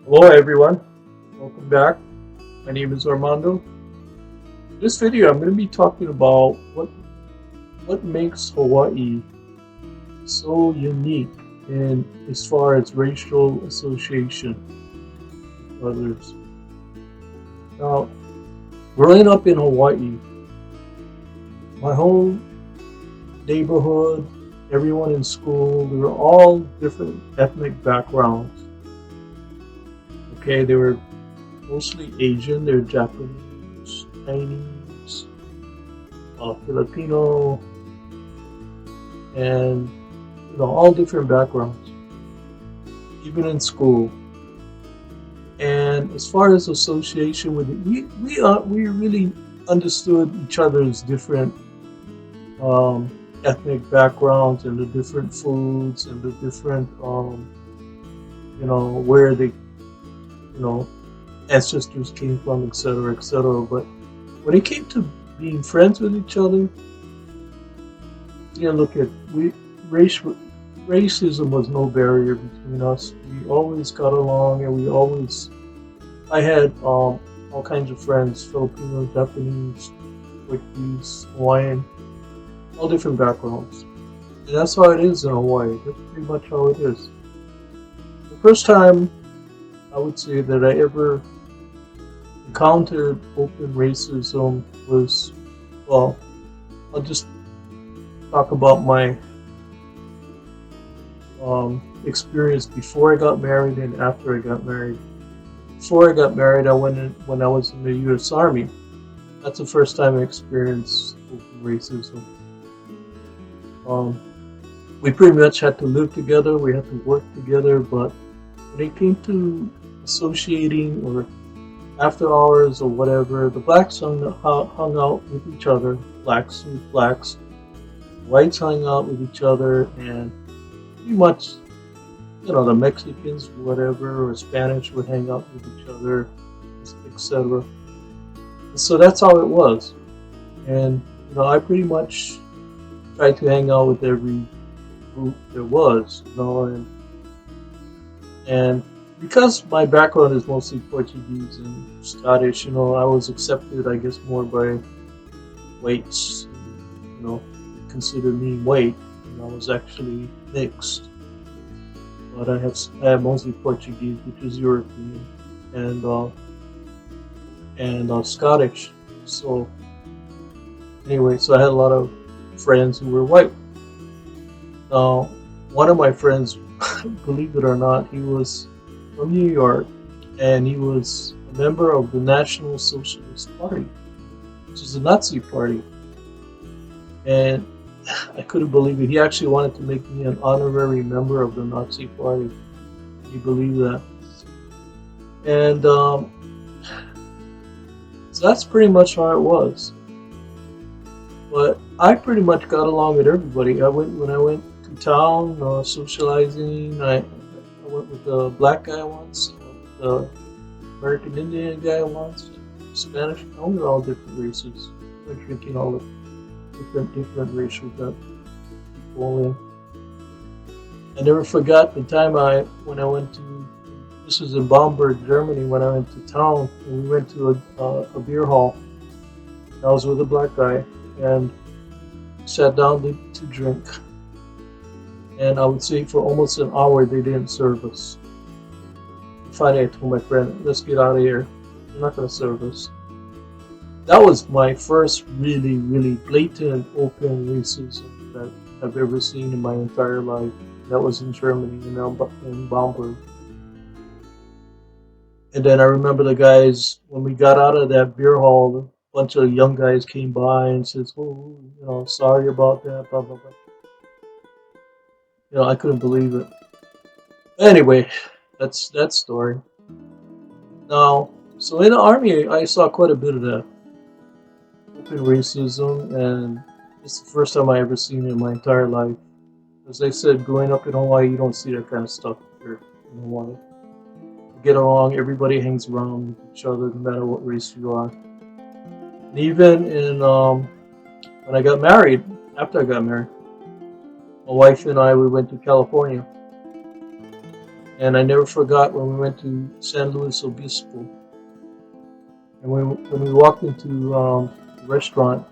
Hello everyone, welcome back. My name is Armando. In this video I'm going to be talking about what makes Hawaii so unique in as far as racial association with others. Now, growing up in Hawaii, my whole neighborhood, everyone in school, they were all different ethnic backgrounds. Okay, they were mostly Asian, they're Japanese, Chinese, Filipino, and all different backgrounds, even in school. And as far as association with it, we really understood each other's different ethnic backgrounds and the different foods and the different where they ancestors came from, etc., etc. But when it came to being friends with each other, look at racism was no barrier between us. We always got along, and I had all kinds of friends: Filipino, Japanese, Portuguese, Hawaiian, all different backgrounds. And that's how it is in Hawaii. That's pretty much how it is. The first time I would say that I ever encountered open racism was, well, I'll just talk about my experience before I got married and after I got married. Before I got married, I went in when I was in the U.S. Army. That's the first time I experienced open racism. We pretty much had to live together, we had to work together, but when it came to associating or after hours or whatever, the blacks hung out with each other, blacks with blacks, whites hung out with each other, and pretty much, the Mexicans, whatever, or Spanish would hang out with each other, etc. So that's how it was. And, I pretty much tried to hang out with every group there was, and because my background is mostly Portuguese and Scottish, I was accepted, I guess, more by whites, considered me white, and I was actually mixed. But I have mostly Portuguese, which is European, and Scottish. So anyway, so I had a lot of friends who were white. Now, one of my friends, believe it or not, he was from New York, and he was a member of the National Socialist Party, which is a Nazi party. And I couldn't believe it. He actually wanted to make me an honorary member of the Nazi party. Can you believe that? And so that's pretty much how it was. But I pretty much got along with everybody. When I went to town socializing. I went with the black guy once. I went with the American Indian guy once. Spanish. We were all different races. We're drinking all the different racial people. I never forgot the time when I went to. This was in Bamberg, Germany. When I went to town, and we went to a beer hall. I was with a black guy and sat down to drink. And I would say for almost an hour they didn't serve us. Finally, I told my friend, "Let's get out of here. They're not going to serve us." That was my first really, really blatant, open racism that I've ever seen in my entire life. That was in Germany, in Bamberg. And then I remember the guys, when we got out of that beer hall, a bunch of young guys came by and says, "Oh, sorry about that, blah, blah, blah." I couldn't believe it. Anyway, that's that story. Now, so in the army, I saw quite a bit of that open racism, and it's the first time I ever seen it in my entire life. As I said, growing up in Hawaii, you don't see that kind of stuff here in Hawaii. You get along, everybody hangs around with each other, no matter what race you are. And even in when I got married, after I got married, my wife and I, we went to California. And I never forgot when we went to San Luis Obispo, and when we walked into the restaurant,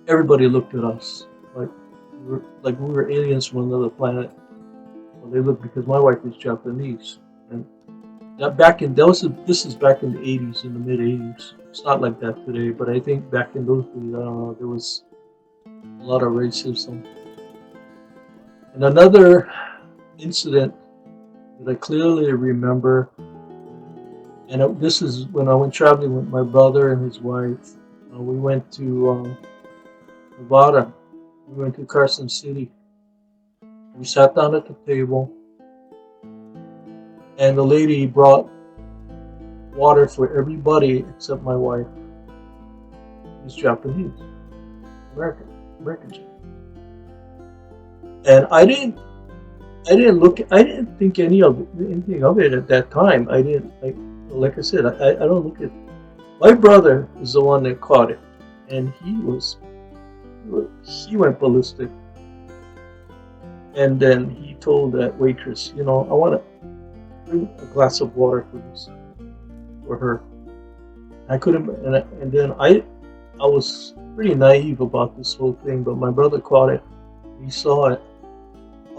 everybody looked at us like we were aliens from another planet. Well, they looked because my wife was Japanese, and this is back in the 80s, in the mid 80s. It's not like that today, but I think back in those days, I don't know, there was a lot of racism. And another incident that I clearly remember, and this is when I went traveling with my brother and his wife. We went to Nevada. We went to Carson City. We sat down at the table, and the lady brought water for everybody except my wife. She's Japanese, American. And I didn't think anything of it at that time. I didn't, like I said, I don't look at. My brother is the one that caught it, and he went ballistic. And then he told that waitress, I want to bring a glass of water for her. I couldn't, and then I was pretty naive about this whole thing, but my brother caught it. He saw it.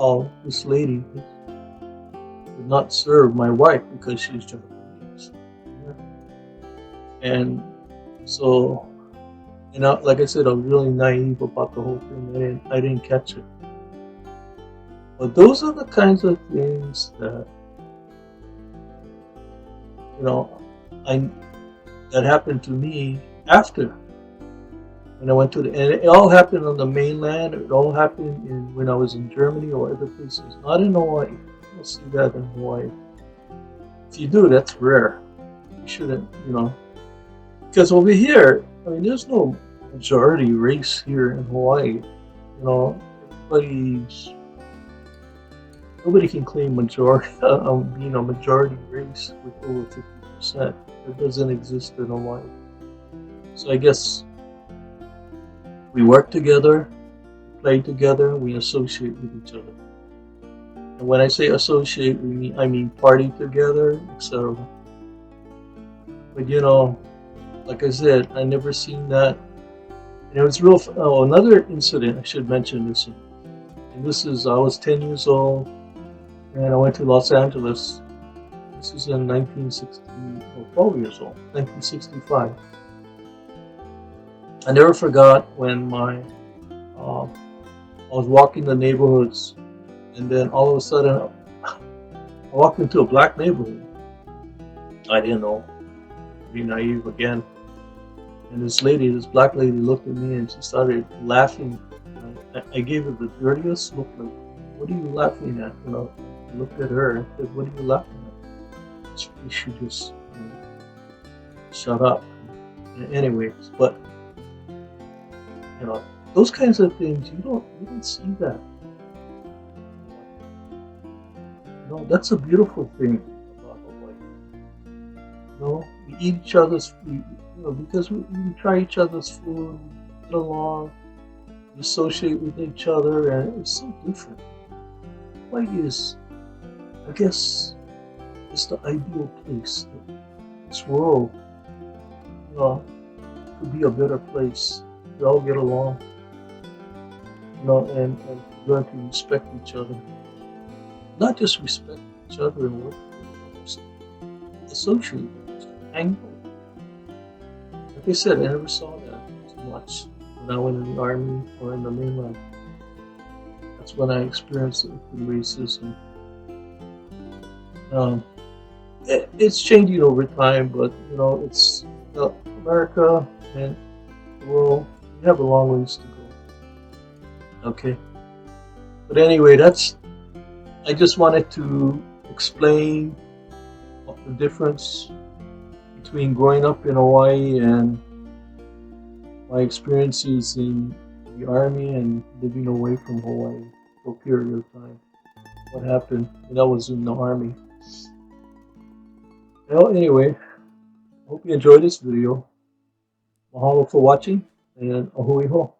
Oh, this lady did not serve my wife because she's Japanese. And so, like I said, I was really naive about the whole thing. I didn't catch it. But those are the kinds of things that, that happened to me after when I went and it all happened on the mainland. It all happened when I was in Germany or other places, not in Hawaii. You don't see that in Hawaii. If you do, that's rare. You shouldn't, because over here, there's no majority race here in Hawaii. Nobody can claim being a majority race with over 50%. That doesn't exist in Hawaii. So I guess we work together, we play together, we associate with each other. And when I say associate, I mean party together, etc. But like I said, I never seen that. And it was real. Oh, another incident I should mention this. And this is I was 10 years old, and I went to Los Angeles. This is in 1960, 12 years old, 1965. I never forgot when I was walking the neighborhoods, and then all of a sudden I walked into a black neighborhood. I didn't know, be naive again. And this black lady looked at me and she started laughing. I gave her the dirtiest look, like, what are you laughing at? I looked at her and said, what are you laughing at? She just shut up. Anyways, but those kinds of things, you don't see that. That's a beautiful thing about Hawaii. We eat each other's food, because we try each other's food, we get along, we associate with each other, and it's so different. Hawaii is, I guess, it's the ideal place. This world, could be a better place. We all get along, and learn to respect each other. Not just respect each other and work with others, associate with each other, hang out. Like I said, I never saw that too much when I went in the army or in the mainland. That's when I experienced racism. It's changing over time, but it's America and the world. We have a long ways to go. Okay, but anyway, I just wanted to explain the difference between growing up in Hawaii and my experiences in the army and living away from Hawaii for a period of time. What happened when I was in the army. Well, anyway, hope you enjoyed this video. Mahalo for watching, and ahui ho.